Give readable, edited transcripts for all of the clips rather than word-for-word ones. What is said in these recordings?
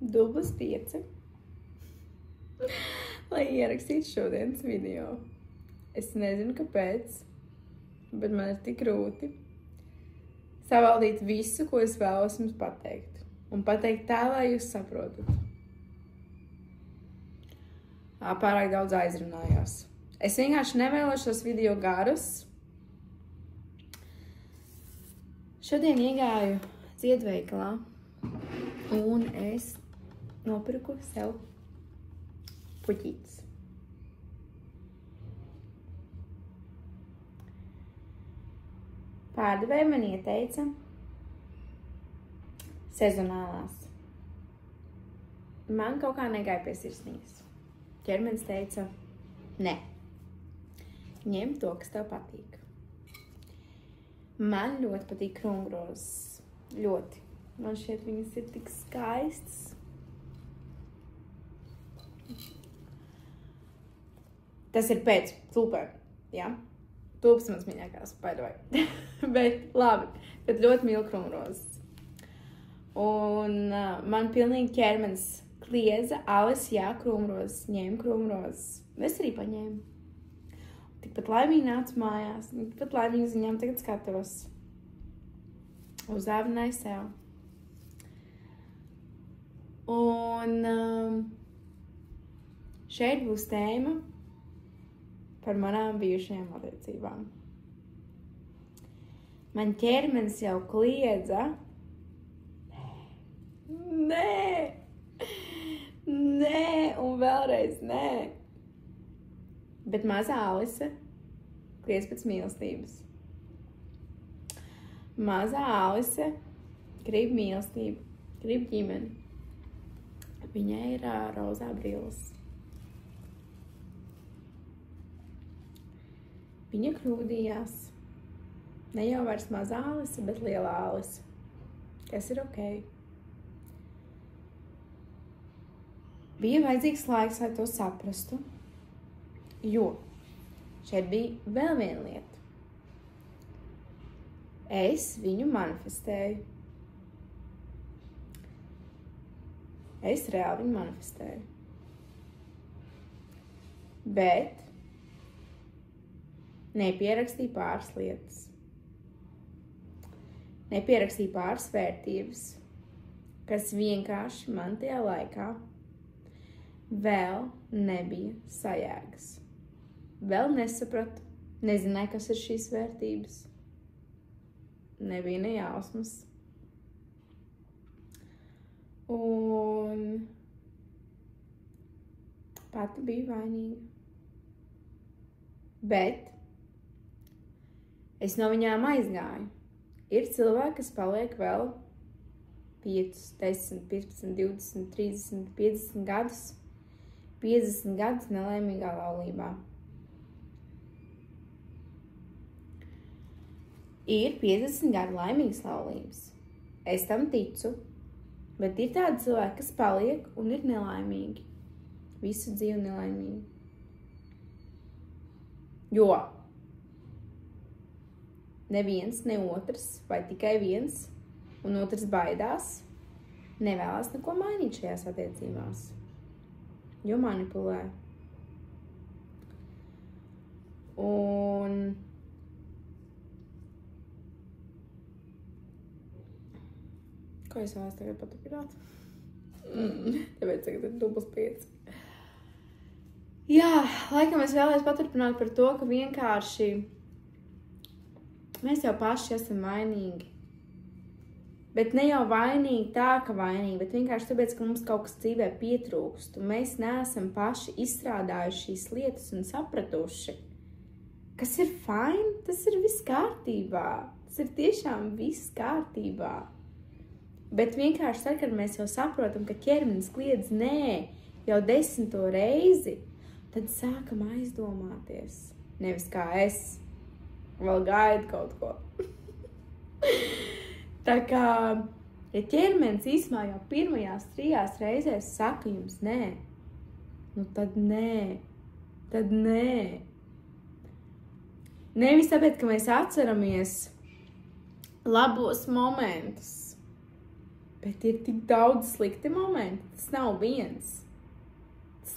Dublis 5. Lai ierakstītu šodienas video. Es nezinu, kāpēc, bet man ir tik grūti savaldīt visu, ko es vēlos jums pateikt. Un pateikt tā, lai jūs saprotat. Pārāk daudz aizrunājos. Es vienkārši nevēlos šos video garus. Šodien iegāju ziedveikalā un es nopirku sev puķītes. Pārdevēja man ieteica sezonālās. Man kaut kā negāja pie sirsnības. Ķermenis teica, ne. Ņem to, kas tev patīk. Man ļoti patīk krūmrozes. Ļoti. Man šķiet, viņas ir tik skaistas. Tas ir pēc tulpēm, ja? Tulpas mans mīļākās, by the way. Bet labi, bet ļoti mīlu krūmrozes. Un man pilnīgi ķermenis kliedza, Alis, jā, krūmrozes, ņēmu krūmrozes. Es arī paņēmu. Tikpat laimīgi nācu mājās, tikpat laimīgi ziņām tagad skatos. Uzdāvināju sev. Un šeit būs tēma par manām bijušajām attiecībām. Man ķermenis jau kliedza. Nē! Nē! Un vēlreiz nē! Bet mazā Alise kliedz pēc mīlestības. Mazā Alise grib mīlestību, grib ģimeni. Viņai ir rozā brilles. Viņa kļūdījās. Ne jau vairs mazā Alise, bet lielā Alise. Kas ir ok. Bija vajadzīgs laiks, lai to saprastu. Jo šeit bija vēl viena lieta. Es viņu manifestēju. Es reāli viņu manifestēju. Bet nepierakstīju pāris lietas. Nepierakstīju pāris vērtības, kas vienkārši man tajā laikā vēl nebija sajēgas. Vēl nesapratu, nezināju, kas ir šīs vērtības. Nebija ne jausmas. Un pati biju vainīga. Bet es no viņām aizgāju. Ir cilvēki, kas paliek vēl 5, 10, 15, 20, 30, 50 gadus. 50 gadus nelaimīgā laulībā. Ir 50 gadu laimīgas laulības. Es tam ticu, bet ir tādi cilvēki, kas paliek un ir nelaimīgi. Visu dzīvi nelaimīgi. Jo neviens, ne otrs, vai tikai viens, un otrs baidās, nevēlas neko mainīt šajās attiecībās. Jo manipulē. Un ko es vēlos tagad paturpināt? Tāpēc tagad ir dubls 5. Jā, laikam es vēlēs paturpināt par to, ka vienkārši mēs jau paši esam vainīgi. Bet ne jau vainīgi tā, ka vainīgi, bet vienkārši tāpēc, ka mums kaut kas dzīvē pietrūkst. Un mēs neesam paši izstrādājuši šīs lietas un sapratuši, kas ir fine, tas ir viss kārtībā. Tas ir tiešām viss kārtībā. Bet vienkārši tad, kad mēs jau saprotam, ka ķermenis kliedz nē jau 10. reizi, tad sākam aizdomāties. Nevis kā es vēl gaidu kaut ko. Tā kā, ja ķermenis īsumā jau pirmajās 3 reizēs saka jums nē, nu tad nē, tad nē. Nevis tāpēc, ka mēs atceramies labos momentus, Bet ir tik daudz slikti momenti. Tas nav viens. Tas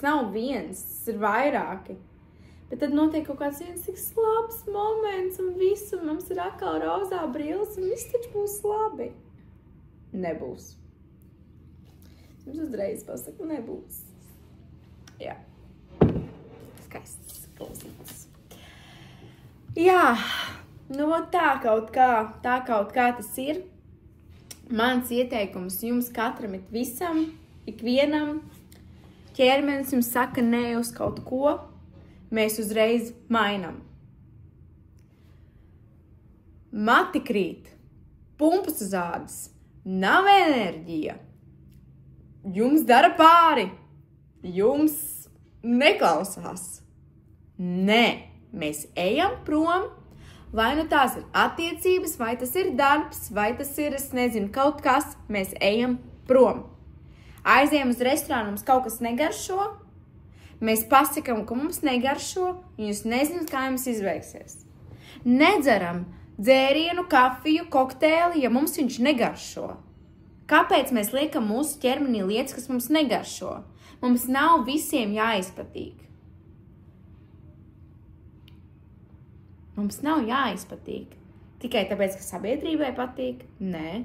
ir vairāki. Bet tad notiek kaut kāds viens tik labs moments un visu, mums ir atkal rozā brilles un viss taču būs labi. Nebūs. Jums uzreiz pasaku, nebūs. Jā. Skaists klausītas. Jā, nu tā kaut kā tas ir. Mans ieteikums jums katram ir visam, ikvienam. Ķermenis jums saka nē uz kaut ko. Mēs uzreiz mainam. Mati krīt, pumpas uz ādas, nav enerģija, jums dara pāri, jums neklausās. Nē, mēs ejam prom, vai nu tās ir attiecības, vai tas ir darbs, vai tas ir, es nezinu, kaut kas, mēs ejam prom. Aizējam uz restorānu, mums kaut kas negaršo, mēs pasakam, ka mums negaršo, un jūs nezināt, kā jums izveiksies. Nedzeram dzērienu, kafiju, kokteili, ja mums viņš negaršo. Kāpēc mēs liekam mūsu ķermenī lietas, kas mums negaršo? Mums nav visiem jāizpatīk. Mums nav jāizpatīk. Tikai tāpēc, ka sabiedrībai patīk? Nē.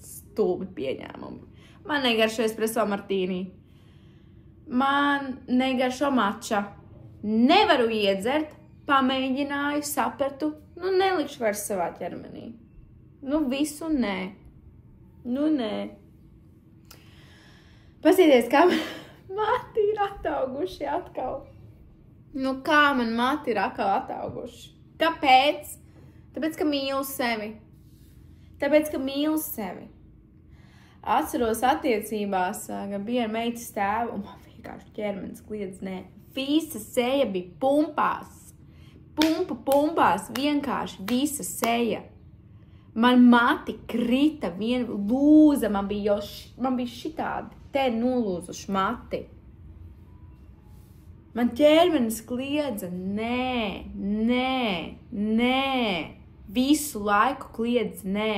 Stulbi pieņēmumi. Man negaršo espresso martīnī. Man negaršo mača. Nevaru iedzert, pamēģināju, sapratu, nelikšu vairs savā ķermenī. Visu nē. Nē. Pasīties, kā man mati ir atauguši atkal. Kā man mati ir atkal atauguši? Kāpēc? Tāpēc, ka mīlu sevi. Atceros attiecībās, kad bija ar meitas tēvu, un man vienkārši ķermenis kliedz, nē. Visa seja bija pumpās. Pumpās, vienkārši visa seja. Man mati krita, lūza, man bija šitādi, te nolūzuši mati. Man ķermenis kliedza, nē. Visu laiku kliedz, nē.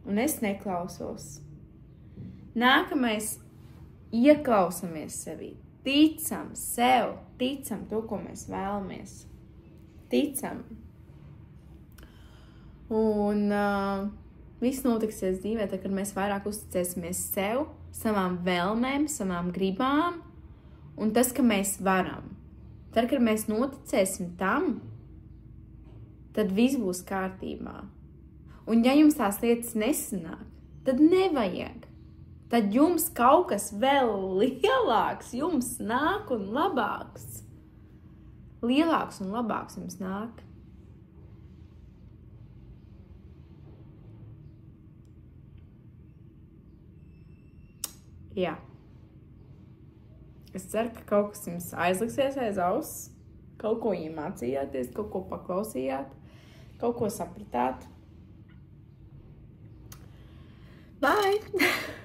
Un es neklausos. Nākamais, ieklausamies sevī. Ticam sev, ticam to, ko mēs vēlamies. Ticam. Un viss notiksies dzīvē, tad, kad mēs vairāk uzticēsimies sev, savām vēlmēm, savām gribām, un tas, ka mēs varam. Tad, kad mēs noticēsim tam, tad viss būs kārtībā. Un ja jums tās lietas nesanāk, tad nevajag. Tad jums kaut kas vēl lielāks jums nāk un labāks. Lielāks un labāks jums nāk. Jā. Es ceru, ka kaut kas jums aizliksies aiz auss, kaut ko iemācījāties, kaut ko paklausījāt, kaut ko sapratāt. Bye!